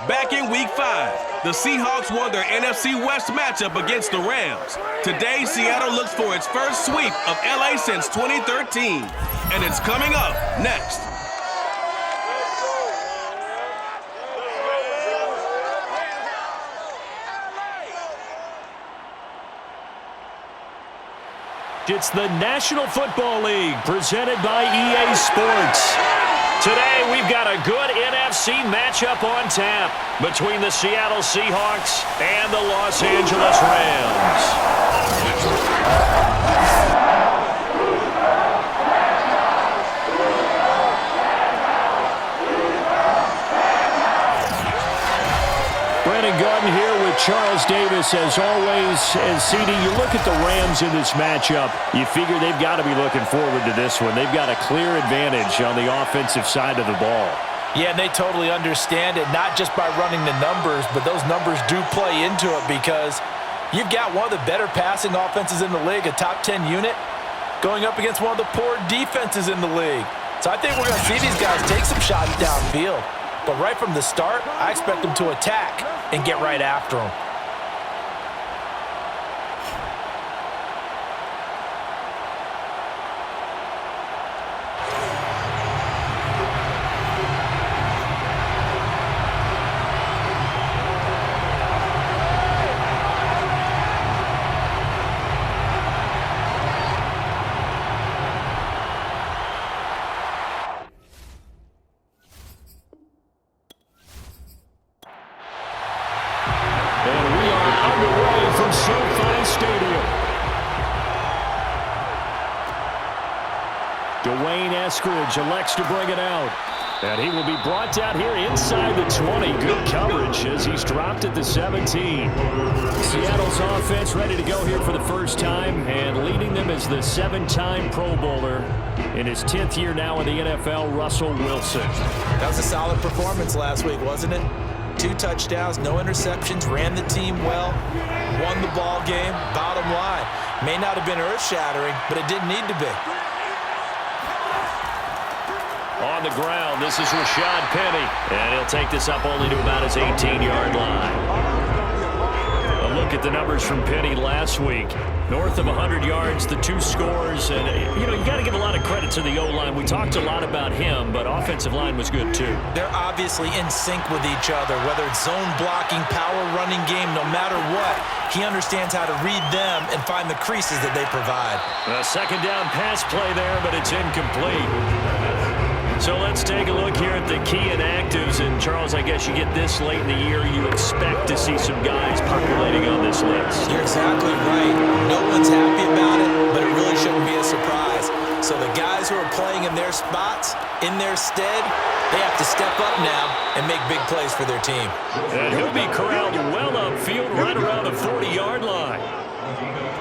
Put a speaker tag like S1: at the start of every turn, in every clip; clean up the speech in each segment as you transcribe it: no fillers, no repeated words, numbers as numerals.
S1: Back in Week 5, the Seahawks won their NFC West matchup against the Rams. Today, Seattle looks for its first sweep of LA since 2013. And it's coming up next.
S2: It's the National Football League presented by EA Sports. Today, we've got a good NFC matchup on tap between the Seattle Seahawks and the Los Angeles Rams. Garden here with Charles Davis, as always. And CD, you look at the Rams in this matchup, you figure they've got to be looking forward to this one. They've got a clear advantage on the offensive side of the ball.
S3: Yeah, and they totally understand it, not just by running the numbers, but those numbers do play into it because you've got one of the better passing offenses in the league, a top 10 unit, going up against one of the poor defenses in the league. So I think we're going to see these guys take some shots downfield. But right from the start, I expect them to attack and get right after them.
S2: Elects to bring it out. And he will be brought down here inside the 20. Good coverage as he's dropped at the 17. Seattle's offense ready to go here for the first time, and leading them is the 7-time Pro Bowler in his 10th year now in the NFL, Russell Wilson.
S3: That was a solid performance last week, wasn't it? 2 touchdowns, no interceptions, ran the team well, won the ball game. Bottom line, may not have been earth-shattering, but it didn't need to be.
S2: On the ground, this is Rashad Penny, and he'll take this up only to about his 18-yard line. A look at the numbers from Penny last week. North of 100 yards, the 2 scores, and, you got to give a lot of credit to the O-line. We talked a lot about him, but offensive line was good, too.
S3: They're obviously in sync with each other, whether it's zone blocking, power running game, no matter what. He understands how to read them and find the creases that they provide.
S2: A second down pass play there, but it's incomplete. So let's take a look here at the key inactives. And, Charles, I guess you get this late in the year, you expect to see some guys populating on this list.
S3: You're exactly right. No one's happy about it, but it really shouldn't be a surprise. So the guys who are playing in their spots, in their stead, they have to step up now and make big plays for their team.
S2: And he'll be corralled well upfield right around the 40-yard line.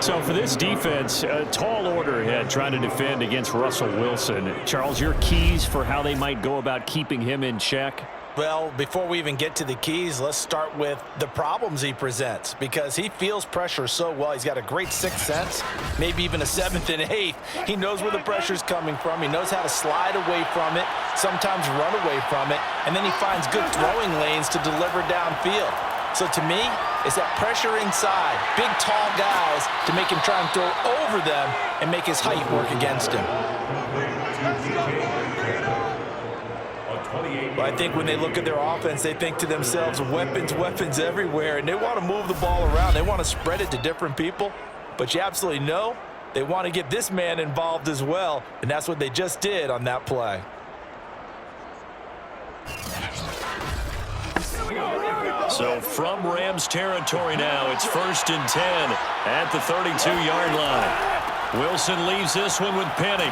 S2: So for this defense, a tall order ahead trying to defend against Russell Wilson. Charles, your keys for how they might go about keeping him in check?
S3: Well, before we even get to the keys, let's start with the problems he presents, because he feels pressure so well. He's got a great sixth sense, maybe even a seventh and eighth. He knows where the pressure's coming from. He knows how to slide away from it, sometimes run away from it, and then he finds good throwing lanes to deliver downfield. So to me, it's that pressure inside, big, tall guys to make him try and throw over them and make his height work against him. But I think when they look at their offense, they think to themselves, weapons, weapons everywhere, and they want to move the ball around. They want to spread it to different people, but you absolutely know they want to get this man involved as well, and that's what they just did on that play.
S2: So from Rams territory now, it's 1st and 10 at the 32-yard line. Wilson leaves this one with Penny.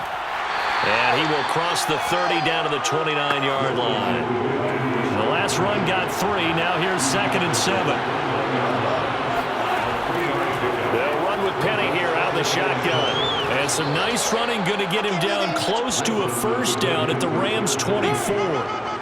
S2: And he will cross the 30 down to the 29-yard line. The last run got 3. Now here's 2nd and 7. They'll run with Penny here out of the shotgun. And some nice running, going to get him down close to a first down at the Rams' 24.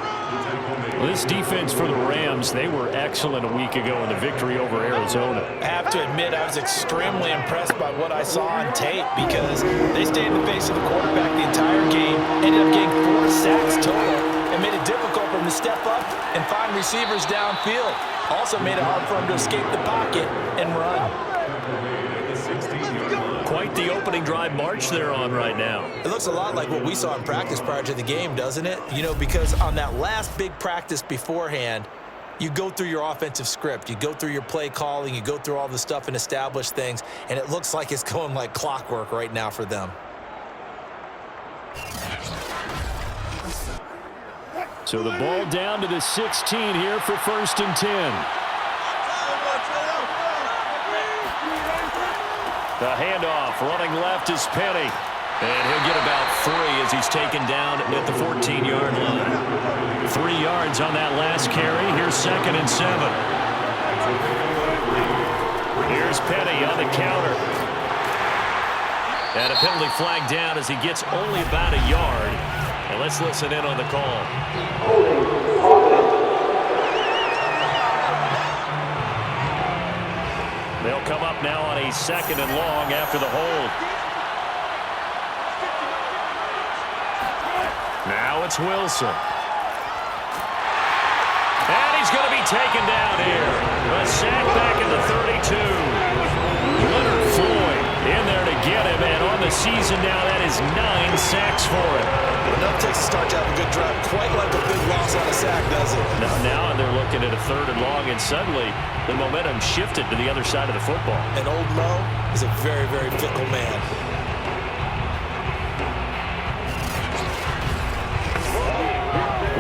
S2: Well, this defense for the Rams, they were excellent a week ago in the victory over Arizona.
S3: I have to admit, I was extremely impressed by what I saw on tape because they stayed in the face of the quarterback the entire game, ended up getting 4 sacks total, and made it difficult for him to step up and find receivers downfield. Also made it hard for him to escape the pocket and run.
S2: Quite the opening drive march they're on right now.
S3: It looks a lot like what we saw in practice prior to the game, doesn't it? You know, because on that last big practice beforehand, you go through your offensive script. You go through your play calling. You go through all the stuff and establish things. And it looks like it's going like clockwork right now for them.
S2: So the ball down to the 16 here for 1st and 10. The handoff, running left is Penny. And he'll get about 3 as he's taken down at the 14-yard line. 3 yards on that last carry. Here's 2nd and 7. Here's Penny on the counter. And a penalty flag down as he gets only about a yard. And let's listen in on the call. They'll come up now on a 2nd and long after the hold. Now it's Wilson. And he's going to be taken down here. A sack back at the 32. Leonard Floyd in there to get him. And on the season now, that is 9 sacks for him.
S3: Enough takes a start to have a good drive. Quite like a big loss on a sack, does it?
S2: Now they're looking at a 3rd and long, and suddenly the momentum shifted to the other side of the football.
S3: And old Mo is a very, very fickle man.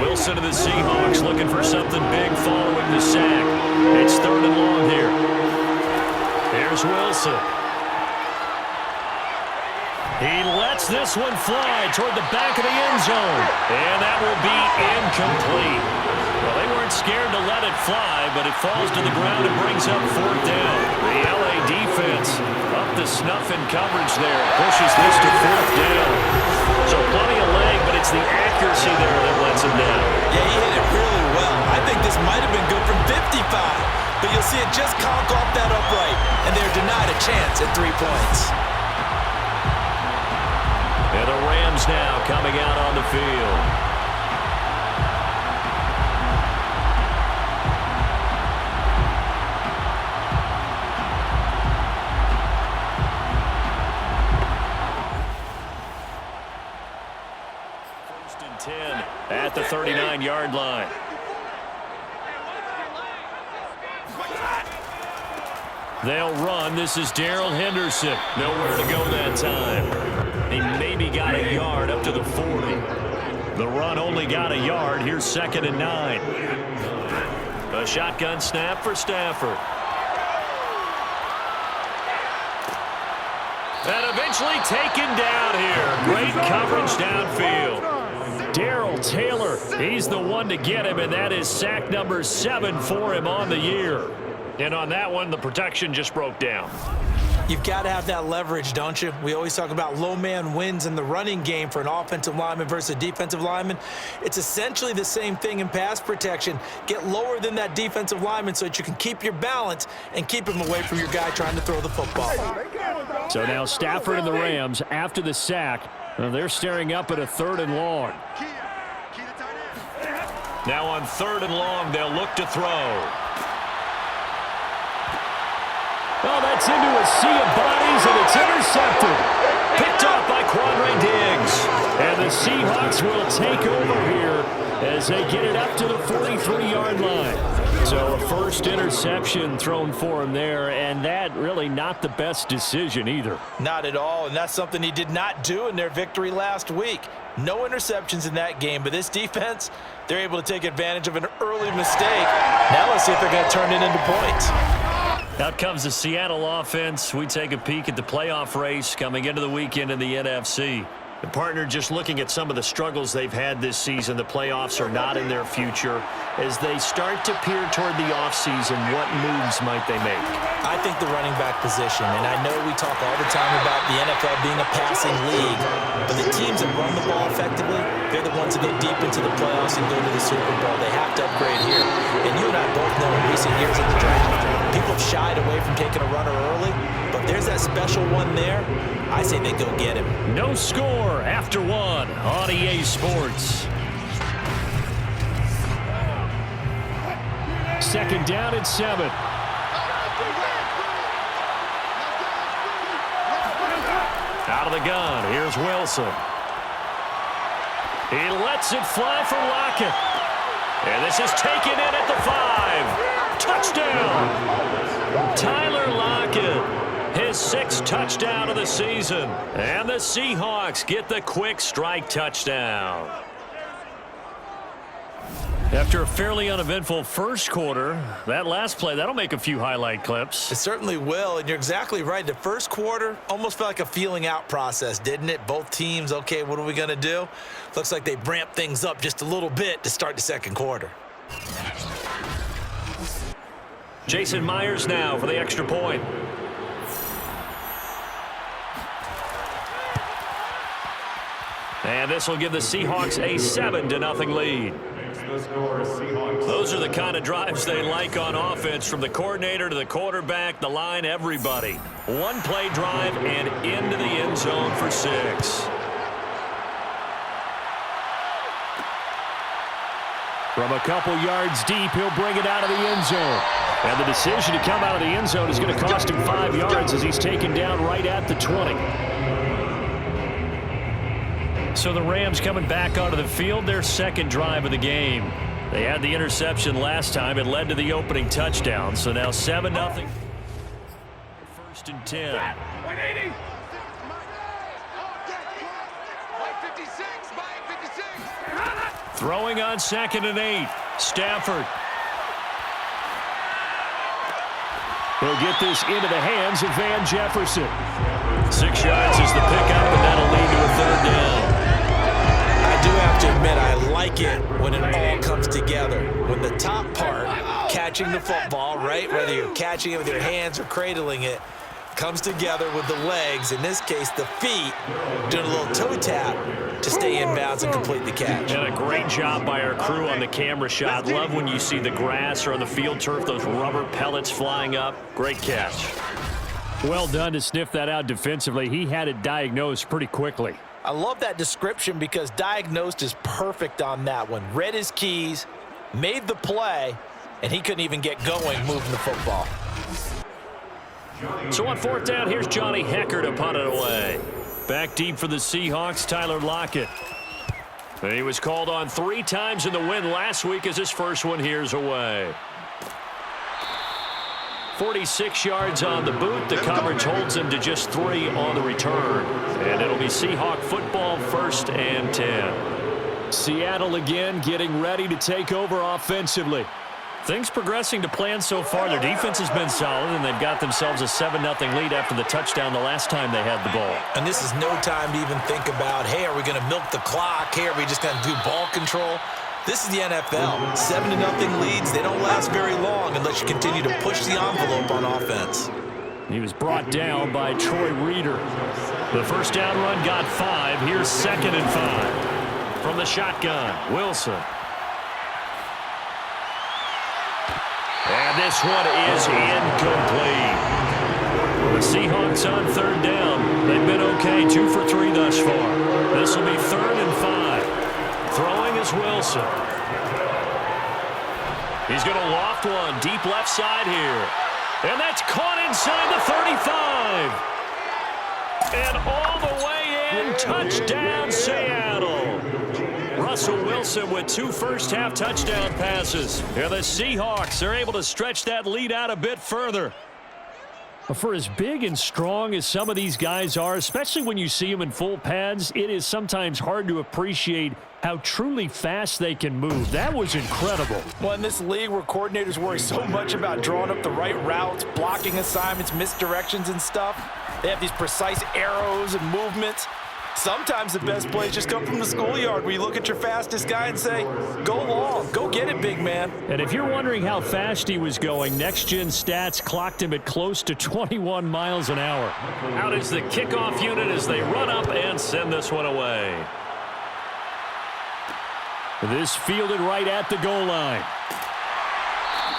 S2: Wilson of the Seahawks looking for something big following the sack. It's 3rd and long here. Here's Wilson. He lets this one fly toward the back of the end zone. And that will be incomplete. Well, they weren't scared to let it fly, but it falls to the ground and brings up 4th down. The LA defense up the snuff in coverage there. Pushes this to 4th down. So plenty of leg, but it's the accuracy there that lets him down.
S3: Yeah, he hit it really well. I think this might have been good from 55. But you'll see it just conk off that upright, and they're denied a chance at 3 points.
S2: And the Rams now coming out on the field. First and 10 at the 39-yard line. They'll run. This is Darrell Henderson. Nowhere to go that time. He maybe got a yard up to the 40. The run only got a yard. Here's 2nd and 9. A shotgun snap for Stafford. And eventually taken down here. Great coverage downfield. Darrell Taylor, he's the one to get him, and that is sack number 7 for him on the year. And on that one, the protection just broke down.
S3: You've got to have that leverage, don't you? We always talk about low man wins in the running game for an offensive lineman versus a defensive lineman. It's essentially the same thing in pass protection. Get lower than that defensive lineman so that you can keep your balance and keep him away from your guy trying to throw the football.
S2: So now Stafford and the Rams, after the sack, they're staring up at a 3rd and long. Now on 3rd and long, they'll look to throw. Well, that's into a sea of bodies, and it's intercepted. Picked off by Quandre Diggs. And the Seahawks will take over here as they get it up to the 43-yard line. So a first interception thrown for him there, and that really not the best decision either.
S3: Not at all, and that's something he did not do in their victory last week. No interceptions in that game, but this defense, they're able to take advantage of an early mistake. Now let's see if they're going to turn it into points.
S2: Out comes the Seattle offense. We take a peek at the playoff race coming into the weekend in the NFC. The partner just looking at some of the struggles they've had this season. The playoffs are not in their future. As they start to peer toward the offseason, what moves might they make?
S3: I think the running back position, and I know we talk all the time about the NFL being a passing league, but the teams that run the ball effectively, they're the ones that go deep into the playoffs and go to the Super Bowl. They have to upgrade here. And you and I both know in recent years in the draft, people have shied away from taking a runner early, but there's that special one there. I say they go get him.
S2: No score after 1 on EA Sports. second down and 7. Out of the gun, here's Wilson. He lets it fly for Lockett. And this is taken in at the 5. Touchdown! Tyler Lockett, his 6th touchdown of the season. And the Seahawks get the quick strike touchdown. After a fairly uneventful first quarter, that last play, that'll make a few highlight clips.
S3: It certainly will, and you're exactly right. The first quarter almost felt like a feeling out process, didn't it? Both teams, okay, what are we going to do? Looks like they ramped things up just a little bit to start the second quarter.
S2: Jason Myers now for the extra point. And this will give the Seahawks a 7-0 lead. Those are the kind of drives they like on offense, from the coordinator to the quarterback, the line, everybody. One play drive and into the end zone for 6. From a couple yards deep, he'll bring it out of the end zone. And the decision to come out of the end zone is going to cost him 5 yards as he's taken down right at the 20. So the Rams coming back onto the field, their second drive of the game. They had the interception last time. It led to the opening touchdown. So now 7-0. 1st and 10.
S4: 180.
S2: Throwing on 2nd and 8. Stafford. He'll get this into the hands of Van Jefferson. 6 yards is the pickup, and that'll lead to a 3rd down.
S3: I do have to admit, I like it when it all comes together. When the top part, catching the football, right, whether you're catching it with your hands or cradling it, comes together with the legs, in this case the feet, doing a little toe tap to stay in bounds and complete the catch.
S2: And a great job by our crew on the camera shot. Love when you see the grass or on the field turf, those rubber pellets flying up. Great catch. Well done to sniff that out defensively. He had it diagnosed pretty quickly.
S3: I love that description because diagnosed is perfect on that one. Read his keys, made the play, and he couldn't even get going moving the football.
S2: So on 4th down, here's Johnny Hecker to punt it away. Back deep for the Seahawks, Tyler Lockett. And he was called on 3 times in the win last week as his first one here's away. 46 yards on the boot. The coverage holds him to just 3 on the return. And it'll be Seahawk football, 1st and 10. Seattle again getting ready to take over offensively. Things progressing to plan so far. Their defense has been solid, and they've got themselves a 7-0 lead after the touchdown the last time they had the ball.
S3: And this is no time to even think about, hey, are we going to milk the clock? Hey, are we just going to do ball control? This is the NFL. 7-0 leads, they don't last very long unless you continue to push the envelope on offense.
S2: He was brought down by Troy Reeder. The first down run got 5. Here's 2nd and 5. From the shotgun, Wilson. And this one is incomplete. The Seahawks on 3rd down. They've been okay, 2 for 3 thus far. This will be 3rd and 5. Throwing is Wilson. He's going to loft one deep left side here. And that's caught inside the 35. And all the way in, touchdown Seattle. Russell Wilson with 2 first-half touchdown passes. And the Seahawks are able to stretch that lead out a bit further. For as big and strong as some of these guys are, especially when you see them in full pads, it is sometimes hard to appreciate how truly fast they can move. That was incredible.
S3: Well, in this league where coordinators worry so much about drawing up the right routes, blocking assignments, misdirections and stuff, they have these precise arrows and movements. Sometimes the best plays just come from the schoolyard where you look at your fastest guy and say, go long, go get it, big man.
S2: And if you're wondering how fast he was going, next-gen stats clocked him at close to 21 miles an hour. Out is the kickoff unit as they run up and send this one away. This fielded right at the goal line.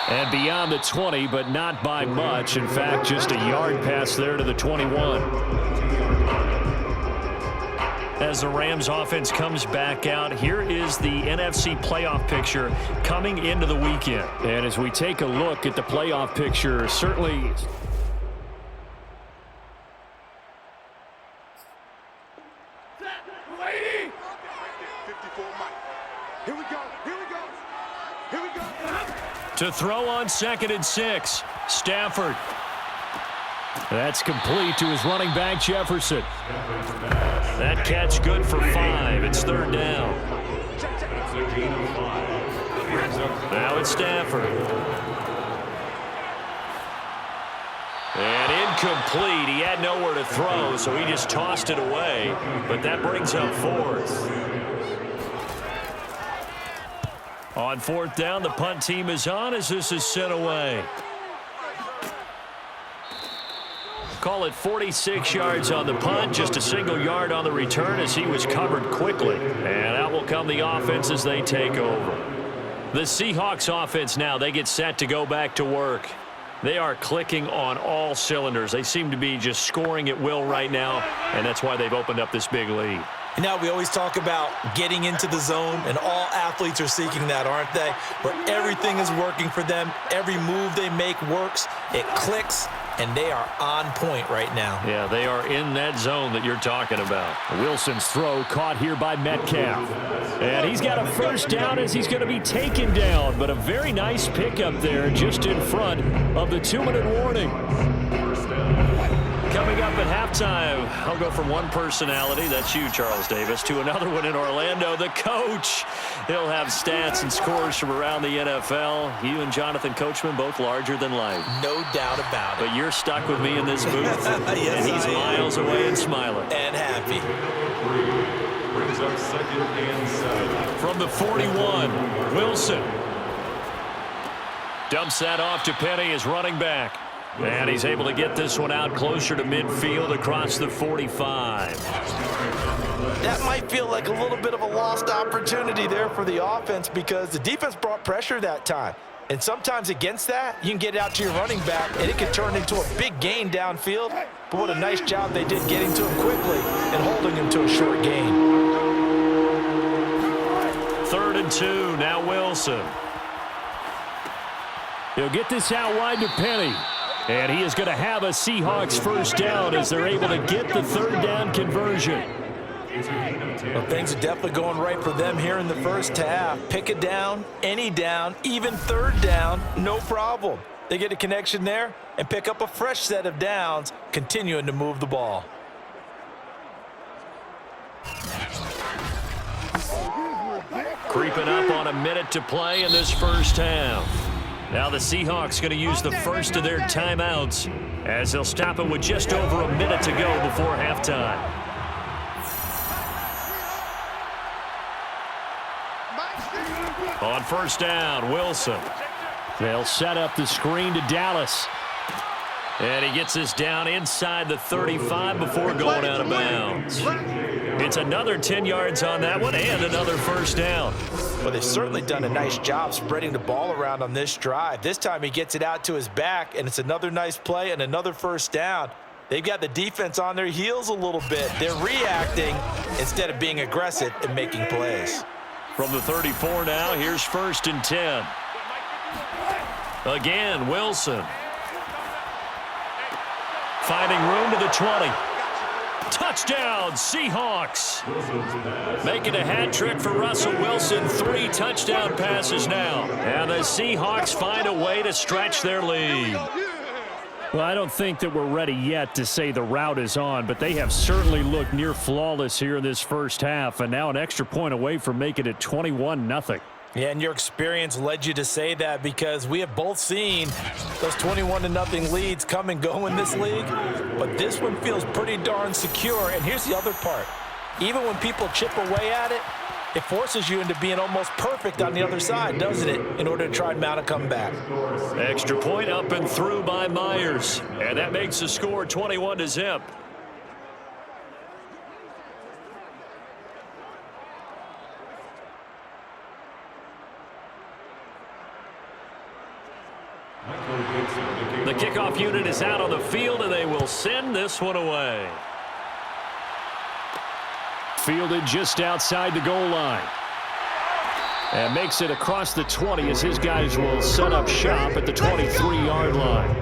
S2: And beyond the 20, but not by much. In fact, just a yard pass there to the 21. As the Rams offense comes back out, here is the NFC playoff picture coming into the weekend.
S4: And as we take a look at the playoff picture, certainly...
S2: To throw on 2nd and 6, Stafford.
S4: That's complete to his running back, Jefferson.
S2: That catch good for 5. It's 3rd down. Now it's Stafford. And incomplete. He had nowhere to throw, so he just tossed it away. But that brings up 4th. On 4th down, the punt team is on as this is sent away. Call it 46 yards on the punt, just a single yard on the return as he was covered quickly. And out will come the offense as they take over. The Seahawks offense now, they get set to go back to work. They are clicking on all cylinders. They seem to be just scoring at will right now, and that's why they've opened up this big lead.
S3: Now, we always talk about getting into the zone, and all athletes are seeking that, aren't they? Where everything is working for them, every move they make works, it clicks, and they are on point right now.
S2: Yeah, they are in that zone that you're talking about.
S4: Wilson's throw caught here by Metcalf. And he's got a first down as he's going to be taken down, but a very nice pickup there just in front of the 2-minute warning.
S2: Coming up at halftime, I'll go from one personality, that's you, Charles Davis, to another one in Orlando, the coach. He'll have stats and scores from around the NFL. You and Jonathan Coachman, both larger than life.
S3: No doubt about it.
S2: But you're stuck with me in this booth.
S3: Yes,
S2: and he's miles away and smiling.
S3: And happy.
S5: Brings up 2nd and 7.
S2: From the 41, Wilson. Dumps that off to Penny as running back. And he's able to get this one out closer to midfield across the 45.
S3: That might feel like a little bit of a lost opportunity there for the offense because the defense brought pressure that time. And sometimes against that, you can get out to your running back, and it can turn into a big gain downfield. But what a nice job they did getting to him quickly and holding him to a short gain.
S2: 3rd and 2, now Wilson.
S4: He'll get this out wide to Penny. And he is going to have a Seahawks first down as they're able to get the 3rd down conversion.
S3: Well, things are definitely going right for them here in the first half. Pick a down, any down, even 3rd down, no problem. They get a connection there and pick up a fresh set of downs, continuing to move the ball.
S2: Creeping up on a minute to play in this first half. Now the Seahawks going to use the first of their timeouts as they'll stop it with just over a minute to go before halftime. On first down, Wilson.
S4: They'll set up the screen to Dallas.
S2: And he gets this down inside the 35 before going out of bounds. It's another 10 yards on that one and another first down.
S3: Well, they've certainly done a nice job spreading the ball around on this drive. This time he gets it out to his back, and it's another nice play and another first down. They've got the defense on their heels a little bit. They're reacting instead of being aggressive and making plays.
S2: From the 34 now, here's 1st and 10. Again, Wilson. Finding room to the 20. Touchdown, Seahawks. Making a hat trick for Russell Wilson. 3 touchdown passes now. And the Seahawks find a way to stretch their lead.
S4: Well, I don't think that we're ready yet to say the route is on, but they have certainly looked near flawless here in this first half, and now an extra point away from making it 21-0.
S3: Yeah, and your experience led you to say that because we have both seen those 21-0 leads come and go in this league. But this one feels pretty darn secure. And here's the other part. Even when people chip away at it, it forces you into being almost perfect on the other side, doesn't it, in order to try and mount a comeback.
S2: Extra point up and through by Myers. And that makes the score 21-0. The kickoff unit is out on the field, and they will send this one away.
S4: Fielded just outside the goal line. And makes it across the 20 as his guys will set up shop at the 23-yard line.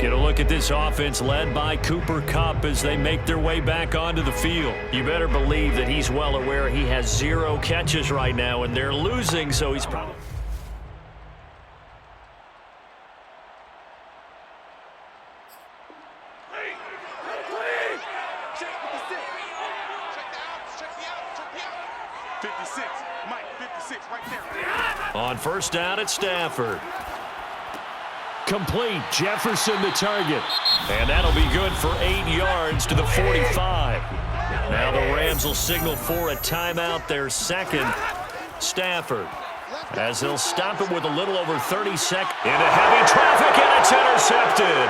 S4: Get a look at this offense led by Cooper Kupp as they make their way back onto the field. You better believe that he's well aware he has 0 catches right now, and they're losing, so he's probably... On first down at Stafford. Complete. Jefferson the target. And that'll be good for 8 yards to the 45. Now the Rams will signal for a timeout, their second. Stafford, as they'll stop it with a little over 30 seconds. Into heavy traffic, and it's intercepted.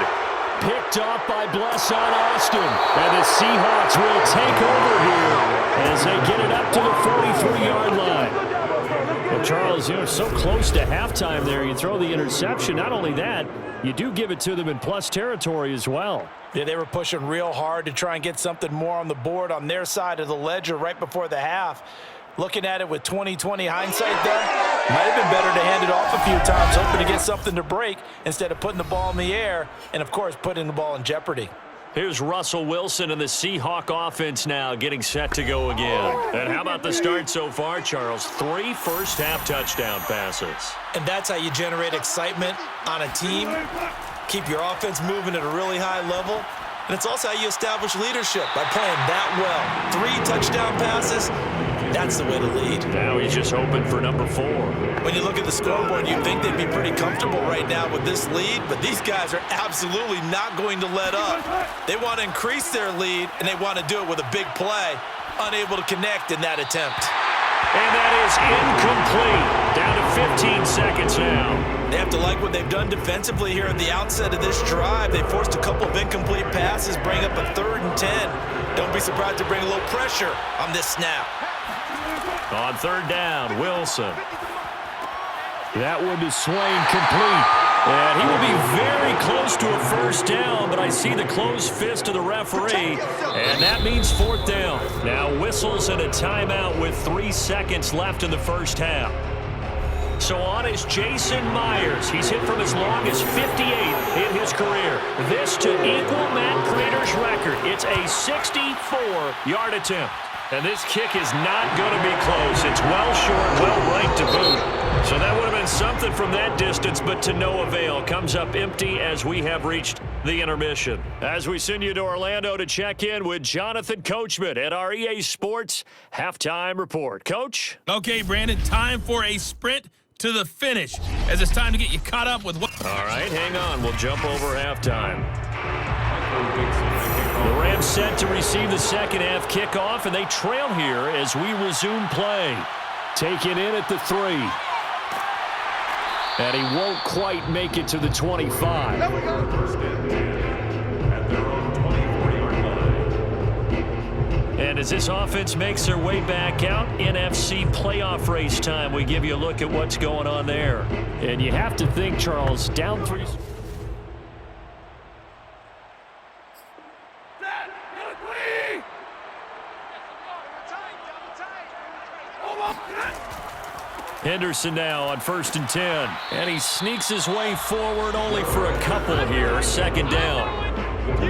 S4: Picked off by Bless on Austin. And the Seahawks will take over here as they get it up to the 43-yard line. Well, Charles, so close to halftime there. You throw the interception. Not only that, you do give it to them in plus territory as well.
S3: Yeah, they were pushing real hard to try and get something more on the board on their side of the ledger right before the half. Looking at it with 20/20 hindsight there, might have been better to hand it off a few times, hoping to get something to break instead of putting the ball in the air and, of course, putting the ball in jeopardy.
S4: Here's Russell Wilson and the Seahawk offense now getting set to go again. And how about the start so far, Charles? 3 first-half touchdown passes.
S3: And that's how you generate excitement on a team, keep your offense moving at a really high level, and it's also how you establish leadership by playing that well. 3 touchdown passes, that's the way to lead.
S4: Now he's just hoping for number 4.
S3: When you look at the scoreboard, you'd think they'd be pretty comfortable right now with this lead, but these guys are absolutely not going to let up. They want to increase their lead, and they want to do it with a big play. Unable to connect in that attempt.
S4: And that is incomplete. Down to 15 seconds now.
S3: They have to like what they've done defensively here at the outset of this drive. They forced a couple of incomplete passes, bring up a 3rd and 10. Don't be surprised to bring a little pressure on this snap.
S4: On 3rd down, Wilson. That one to Swain, complete. And he will be very close to a first down, but I see the closed fist of the referee, and that means 4th down. Now whistles and a timeout with 3 seconds left in the first half. So on is Jason Myers. He's hit from as long as 58 in his career. This to equal Matt Prater's record. It's a 64-yard attempt. And this kick is not going to be close. It's well short, well right to boot. So that would have been something from that distance, but to no avail. Comes up empty as we have reached the intermission. As we send you to Orlando to check in with Jonathan Coachman at our EA Sports Halftime Report. Coach?
S6: Okay, Brandon, time for a sprint to the finish, as it's time to get you caught up with what...
S4: All right, hang on. We'll jump over halftime. The Rams set to receive the second half kickoff, and they trail here as we resume play. Taken in at the 3. And he won't quite make it to the 25. And as this offense makes their way back out, NFC playoff race time, we give you a look at what's going on there. And you have to think, Charles, down 3. Henderson now on 1st and 10. And he sneaks his way forward only for a couple here. 2nd down.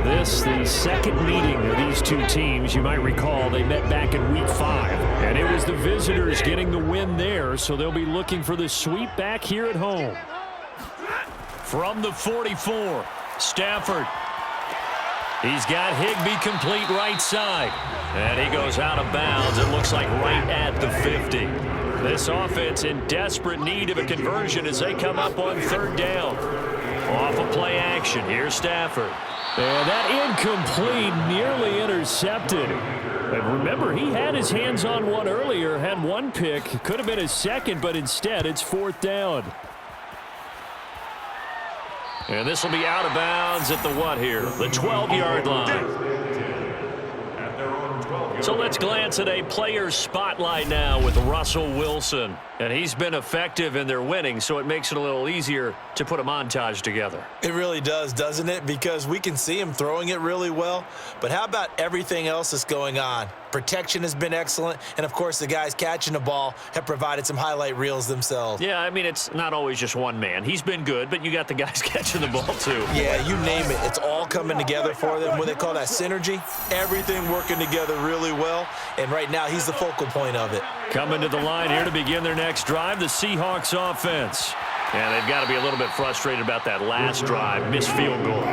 S4: This, the second meeting of these two teams. You might recall they met back in Week 5. And it was the visitors getting the win there, so they'll be looking for the sweep back here at home. From the 44, Stafford. He's got Higbee complete right side. And he goes out of bounds. It looks like right at the 50. This offense in desperate need of a conversion as they come up on 3rd down. Off of play action. Here's Stafford. And that incomplete, nearly intercepted. And remember, he had his hands on one earlier, had one pick. Could have been his second, but instead it's 4th down. And this will be out of bounds at the what here? The 12-yard line.
S5: At their own 12-yard
S2: So let's glance at a player's spotlight now with Russell Wilson. And he's been effective in their winning, so it makes it a little easier to put a montage together.
S3: It really does, doesn't it? Because we can see him throwing it really well. But how about everything else that's going on? Protection has been excellent. And, of course, the guys catching the ball have provided some highlight reels themselves.
S2: Yeah, I mean, it's not always just one man. He's been good, but you got the guys catching the ball, too.
S3: Yeah, you name it. It's all coming together for them. What they call that synergy. Everything working together really well. And right now, he's the focal point of it.
S2: Coming to the line here to begin their next drive, the Seahawks offense. And they've got to be a little bit frustrated about that last drive, missed field goal.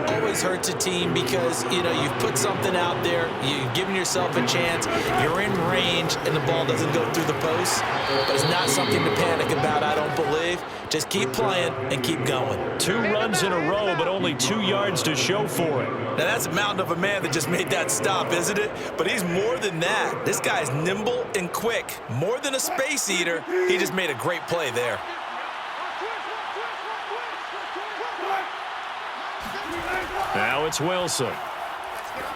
S3: Always hurts a team because, you know, you've put something out there, you've given yourself a chance, you're in range, and the ball doesn't go through the post. But it's not something to panic about, I don't believe. Just keep playing and keep going.
S2: 2 runs in a row, but only 2 yards to show for it.
S3: Now, that's a mountain of a man that just made that stop, isn't it? But he's more than that. This guy's nimble and quick. More than a space eater, he just made a great play there.
S2: Now it's Wilson.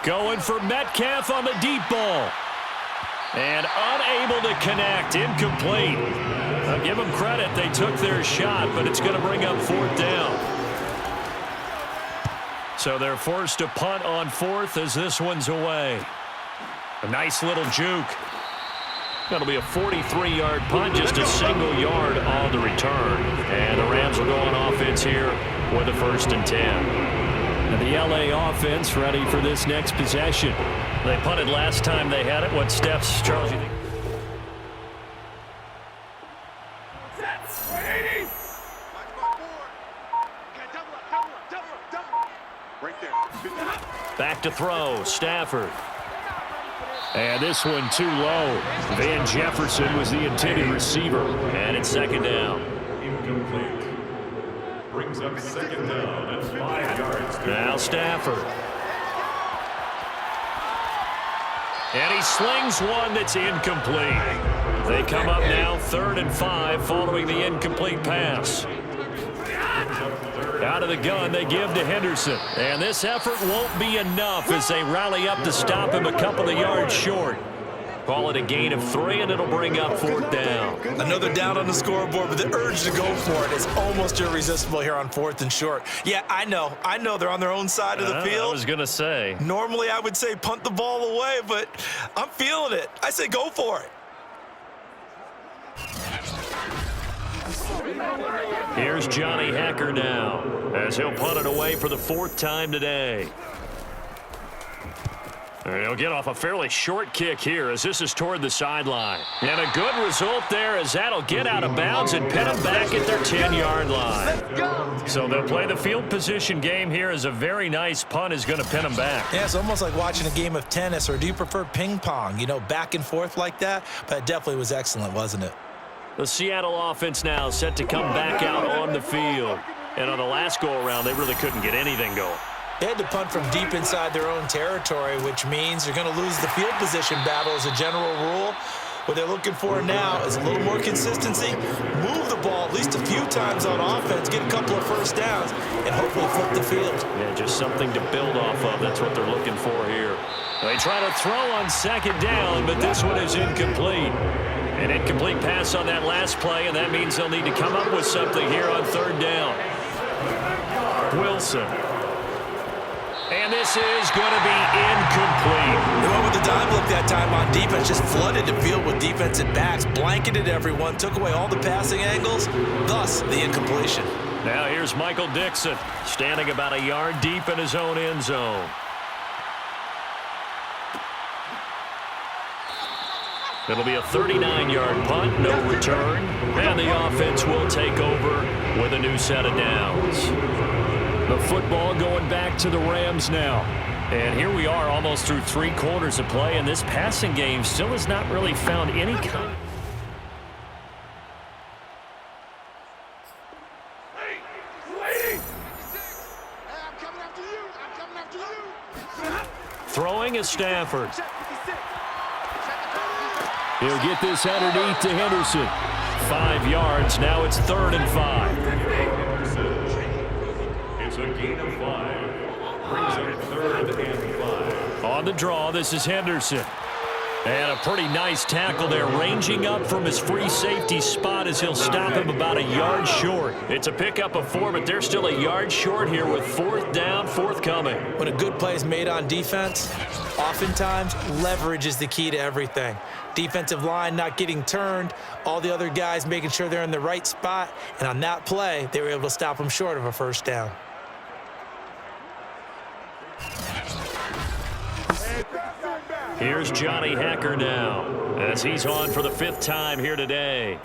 S2: Going for Metcalf on the deep ball. And unable to connect. Incomplete. I'll give them credit. They took their shot, but it's going to bring up 4th down. So they're forced to punt on 4th as this one's away. A nice little juke. That'll be a 43-yard punt, just a single yard on the return. And the Rams will go on offense here with a 1st and 10. And the LA offense ready for this next possession. They punted last time they had it. What steps, Charles, you think? Back to throw, Stafford. And this one too low. Van Jefferson was the intended receiver. And it's 2nd down.
S5: Incomplete. Brings up 2nd down at 5 yards.
S2: Now Stafford. And he slings one that's incomplete. They come up now 3rd and 5 following the incomplete pass. Out of the gun, they give to Henderson. And this effort won't be enough as they rally up to stop him a couple of yards short. Call it a gain of 3, and it'll bring up 4th down.
S3: Another down on the scoreboard, but the urge to go for it is almost irresistible here on 4th and short. Yeah, I know they're on their own side of the field.
S2: I was going to say.
S3: Normally, I would say punt the ball away, but I'm feeling it. I say go for it.
S2: Here's Johnny Hacker now, as he'll punt it away for the 4th time today. And he'll get off a fairly short kick here as this is toward the sideline. And a good result there as that'll get out of bounds and pin them back at their 10-yard line. So they'll play the field position game here as a very nice punt is going to pin them back.
S3: Yeah, it's almost like watching a game of tennis, or do you prefer ping pong? You know, back and forth like that? But it definitely was excellent, wasn't it?
S2: The Seattle offense now set to come back out on the field. And on the last go-around, they really couldn't get anything going.
S3: They had to punt from deep inside their own territory, which means they're going to lose the field position battle as a general rule. What they're looking for now is a little more consistency, move the ball at least a few times on offense, get a couple of 1st downs, and hopefully flip the field.
S2: Yeah, just something to build off of. That's what they're looking for here. They try to throw on 2nd down, but this one is incomplete. An incomplete pass on that last play, and that means they'll need to come up with something here on 3rd down. Wilson. And this is going to be incomplete.
S3: They went with the dime look that time on defense, just flooded the field with defensive backs, blanketed everyone, took away all the passing angles, thus the incompletion.
S2: Now here's Michael Dixon, standing about a yard deep in his own end zone. It'll be a 39-yard punt, no return, and the offense will take over with a new set of downs. The football going back to the Rams now. And here we are almost through 3 quarters of play, and this passing game still has not really found any kind. Throwing is Stafford. He'll get this underneath to Henderson. 5 yards. Now it's 3rd and 5.
S5: It's a gain of 5. Brings up 3rd and 5.
S2: On the draw, this is Henderson.
S4: And a pretty nice tackle there, ranging up from his free safety spot as he'll stop him about a yard short. It's a pickup of 4, but they're still a yard short here with 4th down, forthcoming.
S3: When a good play is made on defense, oftentimes leverage is the key to everything. Defensive line not getting turned, all the other guys making sure they're in the right spot, and on that play, they were able to stop them short of a first down.
S4: Here's Johnny Hacker now, as he's on for the 5th time here today.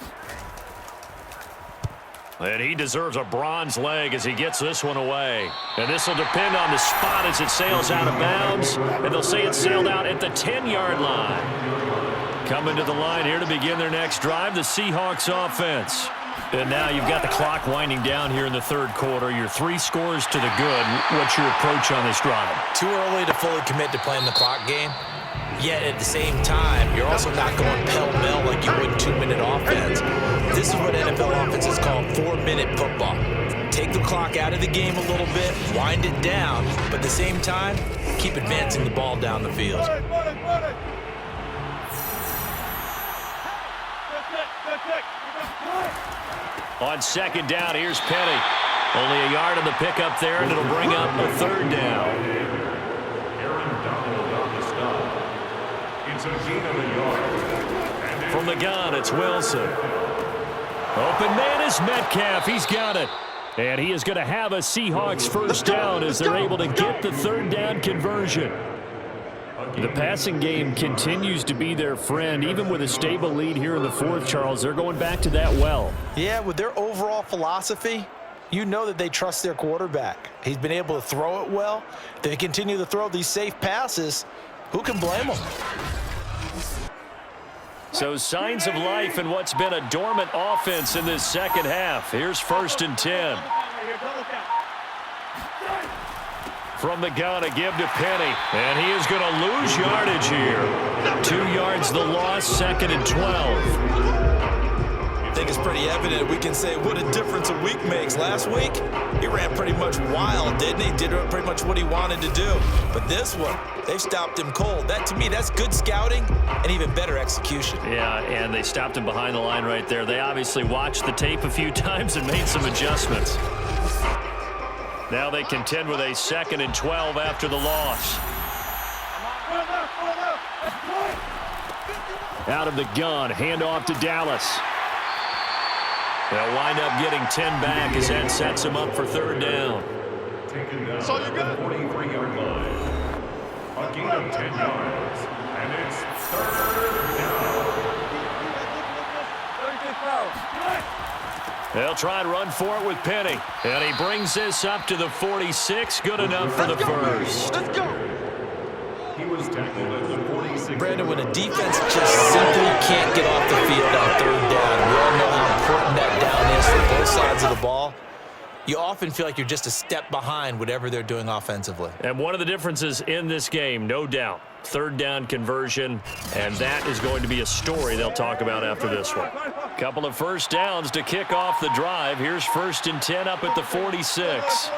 S4: And he deserves a bronze leg as he gets this one away. And this will depend on the spot as it sails out of bounds. And they'll say it sailed out at the 10-yard line. Coming to the line here to begin their next drive, the Seahawks offense. And now you've got the clock winding down here in the 3rd quarter. You're 3 scores to the good. What's your approach on this drive?
S3: Too early to fully commit to playing the clock game. Yet at the same time, you're also not going pell-mell like you would 2-minute offense. This is what NFL offenses call 4-minute football. Take the clock out of the game a little bit, wind it down, but at the same time, keep advancing the ball down the field.
S2: On 2nd down, here's Penny. Only a yard on the pickup there, and it'll bring up a 3rd down. From the gun, it's Wilson. Open man is Metcalf. He's got it. And he is going to have a Seahawks first down as they're able to get the 3rd down conversion. The passing game continues to be their friend. Even with a stable lead here in the 4th, Charles, they're going back to that well.
S3: Yeah, with their overall philosophy, you know that they trust their quarterback. He's been able to throw it well. They continue to throw these safe passes. Who can blame them?
S2: So signs of life in what's been a dormant offense in this 2nd half. Here's 1st and 10. From the gun, a give to Penny. And he is going to lose yardage here. 2 yards the loss, 2nd and 12.
S3: I think it's pretty evident. We can say what a difference a week makes. Last week, he ran pretty much wild, didn't he? Did pretty much what he wanted to do. But this one, they've stopped him cold. That, to me, that's good scouting and even better execution.
S2: Yeah, and they stopped him behind the line right there. They obviously watched the tape a few times and made some adjustments. Now they contend with a 2nd and 12 after the loss. Out of the gun, handoff to Dallas. They'll wind up getting 10 back as that sets them up for 3rd down.
S5: Taken down at the 43-yard line. A gain of 10 yards. And it's 3rd down.
S2: They'll try and run for it with Penny. And he brings this up to the 46. Good enough for the first.
S3: Let's go.
S5: He was tackled at the 46.
S3: Brandon, when a defense just simply can't get off the field on 3rd down, we all know how important that down is for both sides of the ball. You often feel like you're just a step behind whatever they're doing offensively.
S2: And one of the differences in this game, no doubt, 3rd down conversion, and that is going to be a story they'll talk about after this one. Couple of first downs to kick off the drive. Here's 1st and 10 up at the 46.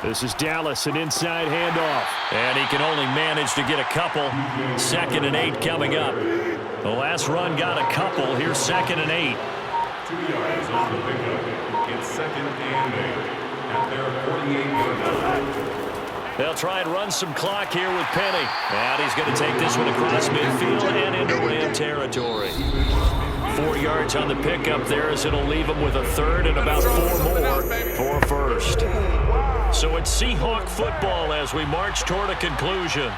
S2: This is Dallas, an inside handoff. And he can only manage to get a couple. 2nd and 8 coming up. The last run got a couple. Here's 2nd and 8.
S5: 2 yards on the pickup. It's 2nd and 8 at their 48-yard line.
S2: They'll try and run some clock here with Penny. And he's going to take this one across midfield and into Ram territory. 4 yards on the pickup there as it'll leave him with a 3rd and about 4 more for a first. So it's Seahawk football as we march toward a conclusion.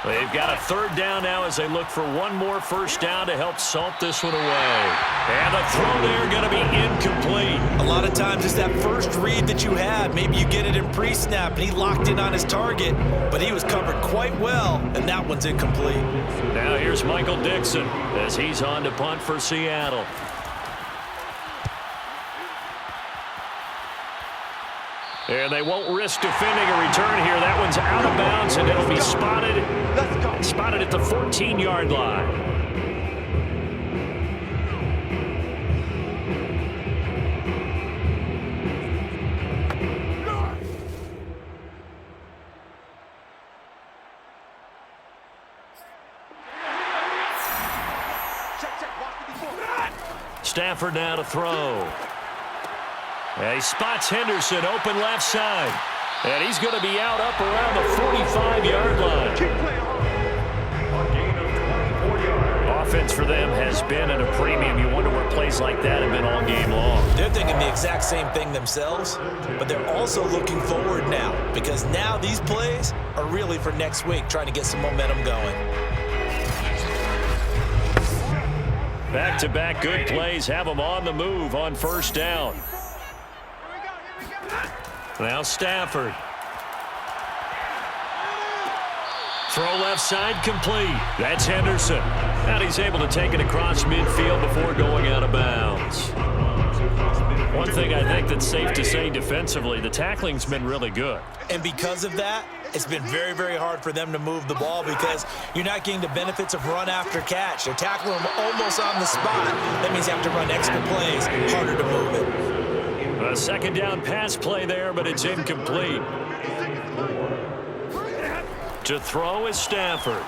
S2: They've got a 3rd down now as they look for one more first down to help salt this one away. And the throw there going to be incomplete.
S3: A lot of times it's that first read that you have. Maybe you get it in pre-snap and he locked in on his target, but he was covered quite well, and that one's incomplete.
S2: Now here's Michael Dixon as he's on to punt for Seattle. And they won't risk defending a return here. That one's out of bounds, and it'll be spotted at the 14-yard line. Stafford now to throw. And he spots Henderson open left side. And he's going to be out up around the 45-yard line. Offense for them has been at a premium. You wonder where plays like that have been all game long.
S3: They're thinking the exact same thing themselves, but they're also looking forward now because now these plays are really for next week, trying to get some momentum going.
S2: Back-to-back good plays have them on the move on first down. Now Stafford. Throw left side complete. That's Henderson. And he's able to take it across midfield before going out of bounds. One thing I think that's safe to say defensively, the tackling's been really good.
S3: And because of that, it's been very, very hard for them to move the ball because you're not getting the benefits of run after catch. They're tackling them almost on the spot. That means you have to run extra plays, harder to move it.
S2: A second down pass play there, but it's incomplete. To throw is Stafford.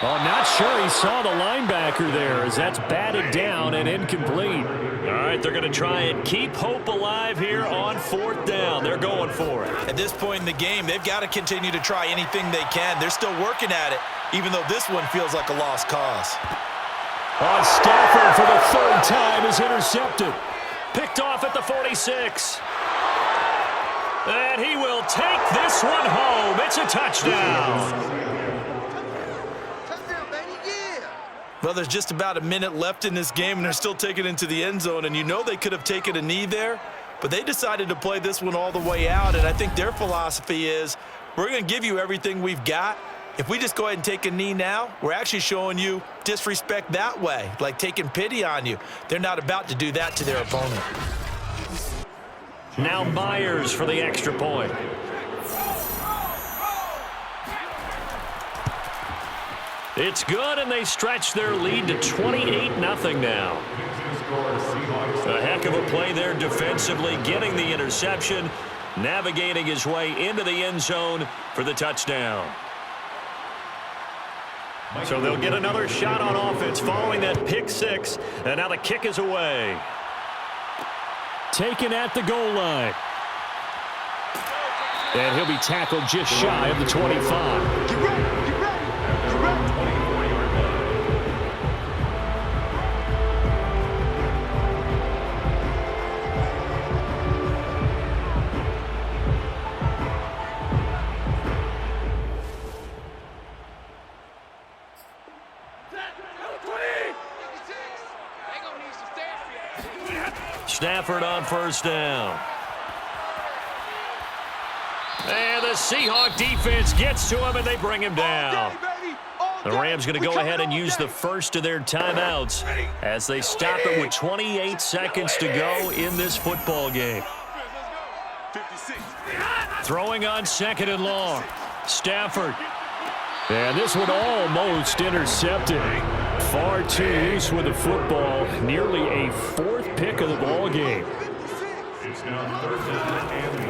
S4: Oh, not sure he saw the linebacker there as that's batted down and incomplete.
S2: All right, they're going to try and keep hope alive here on fourth down. They're going for it.
S3: At this point in the game, they've got to continue to try anything they can. They're still working at it, even though this one feels like a lost cause.
S4: Stafford for the third time is intercepted.
S2: Picked off at the 46. And he will take this one home. It's a touchdown.
S3: Well, there's just about a minute left in this game, and they're still taking it into the end zone. And you know they could have taken a knee there, but they decided to play this one all the way out. And I think their philosophy is, we're going to give you everything we've got. If we just go ahead and take a knee now, we're actually showing you disrespect that way, like taking pity on you. They're not about to do that to their opponent.
S2: Now Myers for the extra point. It's good, and they stretch their lead to 28-0 now. A heck of a play there defensively, getting the interception, navigating his way into the end zone for the touchdown. So they'll get another shot on offense following that pick six, and now the kick is away.
S4: Taken at the goal line. And he'll be tackled just shy of the 25.
S2: Stafford on first down. And the Seahawks defense gets to him, and they bring him down. The Rams going to go ahead and use the first of their timeouts as they stop it with 28 seconds to go in this football game. Throwing on second and long. Stafford.
S4: And this one almost intercepted. Far too loose with the football. Nearly a fourth pick of the ball game.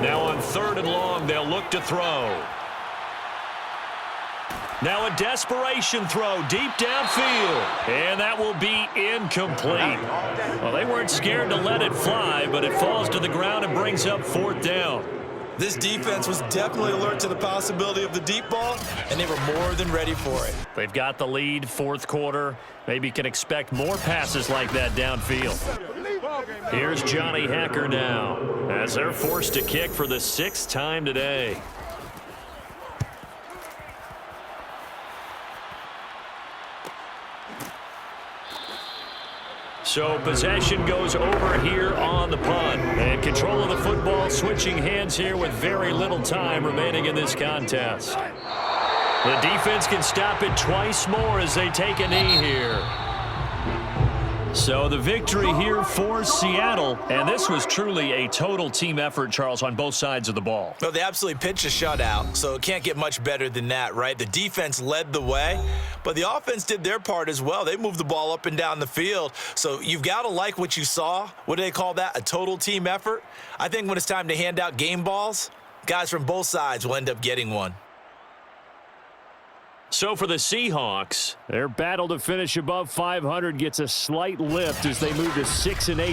S2: Now on third and long, they'll look to throw. Now a desperation throw deep downfield. And that will be incomplete. Well, they weren't scared to let it fly, but it falls to the ground and brings up fourth down.
S3: This defense was definitely alert to the possibility of the deep ball, and they were more than ready for it.
S2: They've got the lead, fourth quarter. Maybe can expect more passes like that downfield. Here's Johnny Hacker now as they're forced to kick for the sixth time today. So possession goes over here on the punt. And control of the football switching hands here with very little time remaining in this contest. The defense can stop it twice more as they take a knee here. So the victory here for Seattle. And this was truly a total team effort, Charles, on both sides of the ball.
S3: Well, they absolutely pitched a shutout, so it can't get much better than that, right? The defense led the way, but the offense did their part as well. They moved the ball up and down the field, so you've got to like what you saw. What do they call that? A total team effort? I think when it's time to hand out game balls, guys from both sides will end up getting one.
S2: So for the Seahawks,
S4: Their battle to finish above 500 gets a slight lift as they move to 6-8